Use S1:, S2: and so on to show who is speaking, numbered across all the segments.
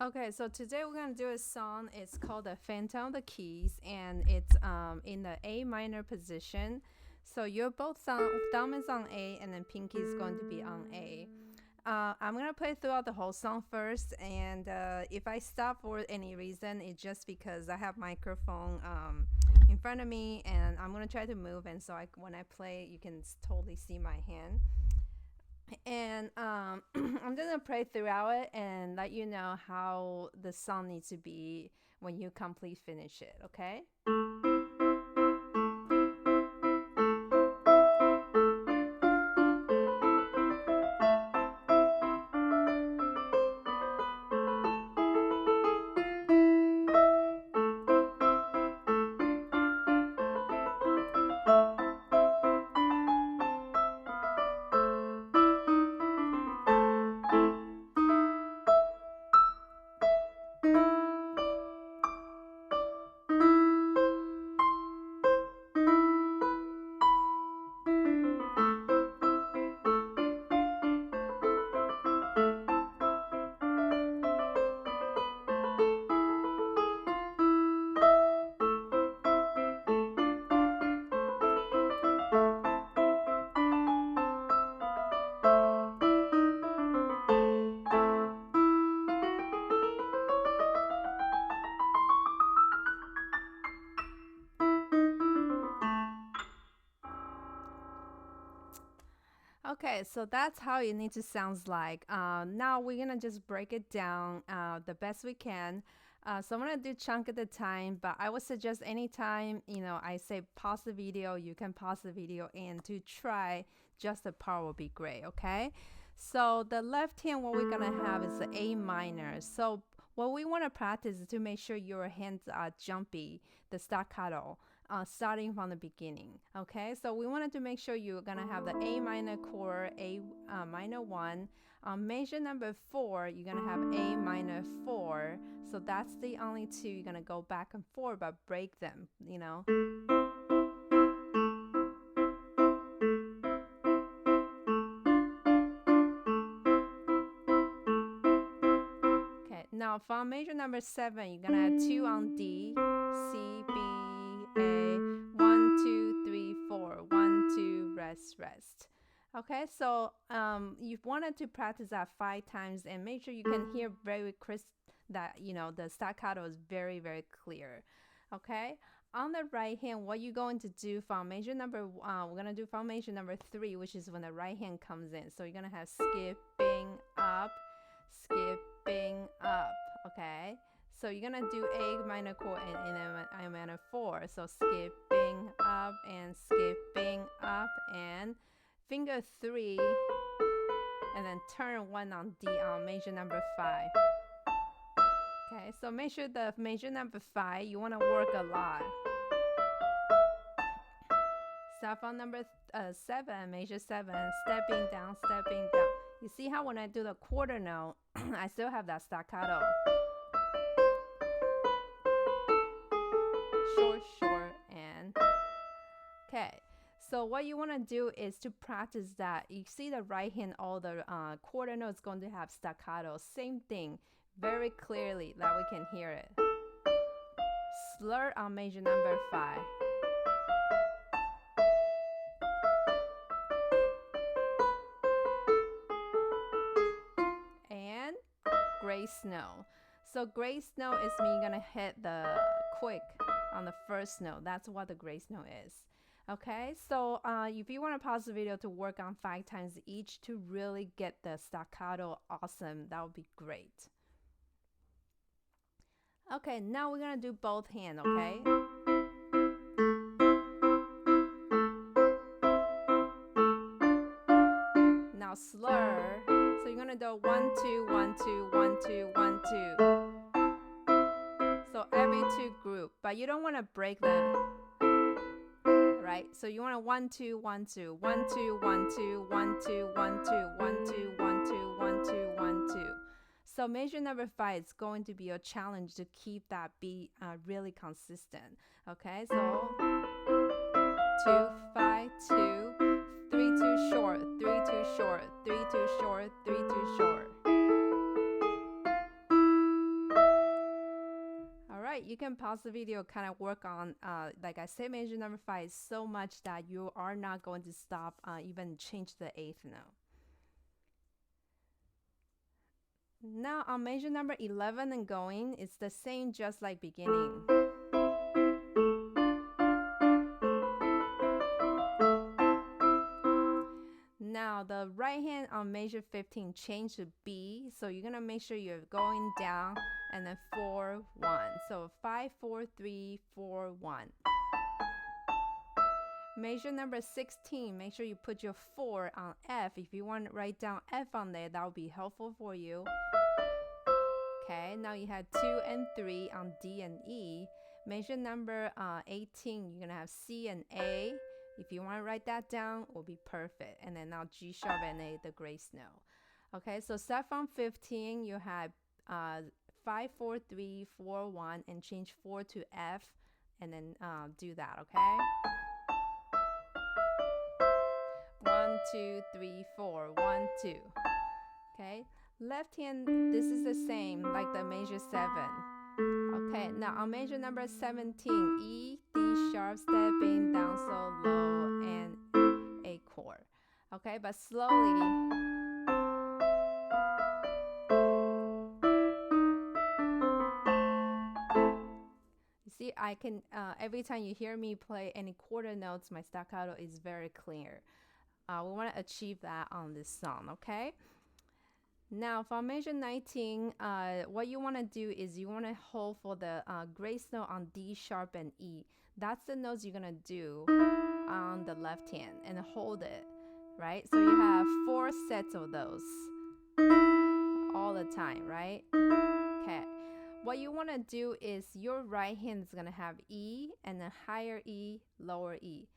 S1: Okay, so today we're gonna do a song. It's called the Phantom of the Keys, and it's in the A minor position. So your both thumb is on A, and then pinky is going to be on A. I'm gonna play throughout the whole song first, and if I stop for any reason, it's just because I have microphone in front of me, and I'm gonna try to move, and so when I play, you can totally see my hand. And I'm gonna play throughout it and let you know how the song needs to be when you complete finish it. Okay. Okay, so that's how it needs to sound like. Now we're gonna just break it down the best we can. So I'm gonna do chunk at a time, but I would suggest anytime I say pause the video, you can pause the video and to try just the part will be great. Okay, so the left hand, what we're gonna have is the A minor. So what we want to practice is to make sure your hands are jumpy, the staccato starting from the beginning. Okay, so we wanted to make sure you're gonna have the A minor chord, A minor 1. Measure number 4, you're gonna have A minor 4. So that's the only two you're gonna go back and forth, but break them. Okay, now from measure number 7, you're gonna have 2 on D, C, B, A, 1, 2, 3, 4, 1, 2, rest, rest. Okay, so you wanted to practice that 5 times and make sure you can hear very crisp that the staccato is very, very clear. Okay, on the right hand, what you're going to do from measure number we're gonna do from measure number 3, which is when the right hand comes in. So you're gonna have skipping up, skipping up. Okay, so you're gonna do A minor chord and A minor 4. So skipping up and skipping up and finger 3 and then turn 1 on D on measure number 5. Okay, so make sure the measure number 5, you want to work a lot. Start from number 7, measure 7, stepping down, stepping down. You see how when I do the quarter note, I still have that staccato. Short, short, and okay. So what you want to do is to practice that. You see the right hand, all the quarter note is going to have staccato. Same thing, very clearly that we can hear it. Slur on measure number 5. And grace note. So grace note is me gonna hit the quick on the first note. That's what the grace note is. Okay, so if you want to pause the video to work on 5 times each to really get the staccato awesome, that would be great. Okay, now we're gonna do both hands, okay? Now slur. So you're gonna do 1, 2, 1, 2, 1, 2, 1, 2. So every 2 group, but you don't want to break them. Right? So you want to 1, 2, 1, 2, 1, 2, 1, 2, 1, 2, 1, 2, 1, 2, 1, 2, 1, 2, 1, 2. So measure number 5 is going to be a challenge to keep that beat really consistent. Okay, so 2, 5, 2, 3, 2 short, 3, 2 short, 3, 2 short, 3, 2 short. right, you can pause the video, kind of work on, like I said, major number 5 is so much that you are not going to stop, even change the 8th note. Now on major number 11 and going, it's the same just like beginning. Now the right hand on major 15 change to B, so you're gonna make sure you're going down and then 4 1. So 5 4 3 4 1. Major number 16, make sure you put your 4 on F. If you want to write down F on there, that would be helpful for you. Okay, now you had 2 and 3 on D and E. Major number 18, you're gonna have C and A. If you want to write that down, it will be perfect. And then now G sharp and A, the grace note. Okay, so start from 15, you had 5 4 3 4 1 and change 4 to F, and then do that. Okay. 1 2 3 4 1 2. Okay, left hand, this is the same like the major 7. Okay, now on major number 17, E, D sharp, stepping down so low, and A chord. Okay, but slowly. You see, I can, every time you hear me play any quarter notes, my staccato is very clear. We want to achieve that on this song, okay? Now, for major 19, what you want to do is you want to hold for the grace note on D sharp and E. That's the notes you're going to do on the left hand and hold it, right? So you have 4 sets of those all the time, right? Okay. What you want to do is your right hand is going to have E and then higher E, lower E.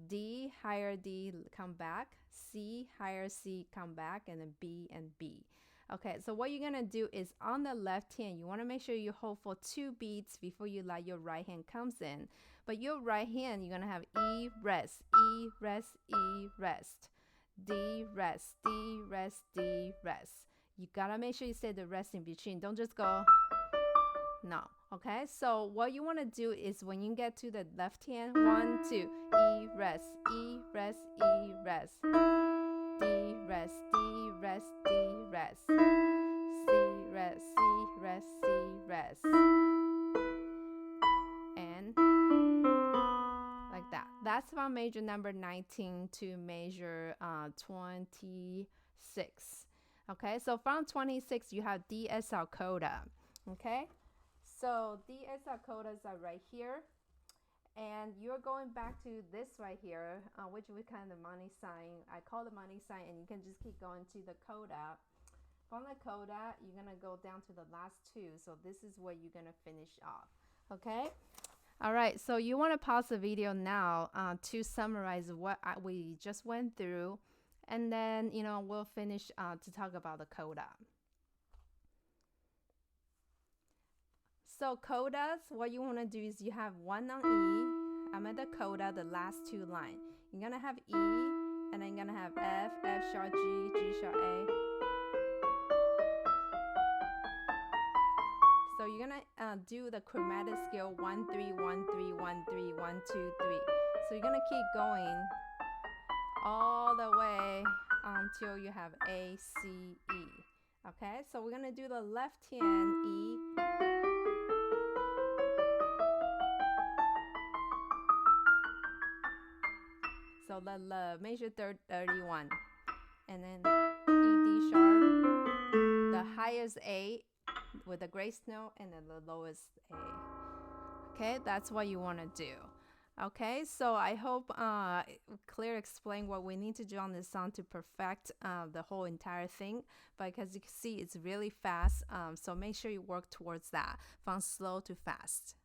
S1: D, higher D, come back. C, higher C, come back. And then B and B. Okay, so what you're going to do is on the left hand, you want to make sure you hold for 2 beats before you let your right hand comes in. But your right hand, you're going to have E, rest, E, rest, E, rest. D, rest, D, rest, D, rest. You got to make sure you say the rest in between. Don't just go, no. Okay, so what you want to do is when you get to the left hand, 1, 2, E, rest, E, rest, E, rest. D, rest, D, rest, D, rest. C, rest, C, rest, C, rest. And like that. That's from major number 19 to major 26. Okay, so from 26, you have DSL coda. Okay, so DSL codas are right here. And you're going back to this right here, which we kind of money sign. I call the money sign, and you can just keep going to the coda. From the coda, you're going to go down to the last 2. So this is where you're going to finish off. Okay? All right. So you want to pause the video now to summarize what we just went through. And then, we'll finish to talk about the coda. So codas, what you want to do is you have 1 on E. I'm at the coda, the last 2 lines. You're going to have E, and then you're going to have F, F sharp G, G sharp A. So you're going to do the chromatic scale 1 3 1 3 1 3 1 2 3. So you're going to keep going all the way until you have A, C, E. Okay, so we're going to do the left hand E. So the major 31, and then E, D sharp, the highest A with the grace note, and then the lowest A. Okay, that's what you want to do. Okay, so I hope clear explain what we need to do on this song to perfect the whole entire thing. But as you can see, it's really fast. So make sure you work towards that from slow to fast.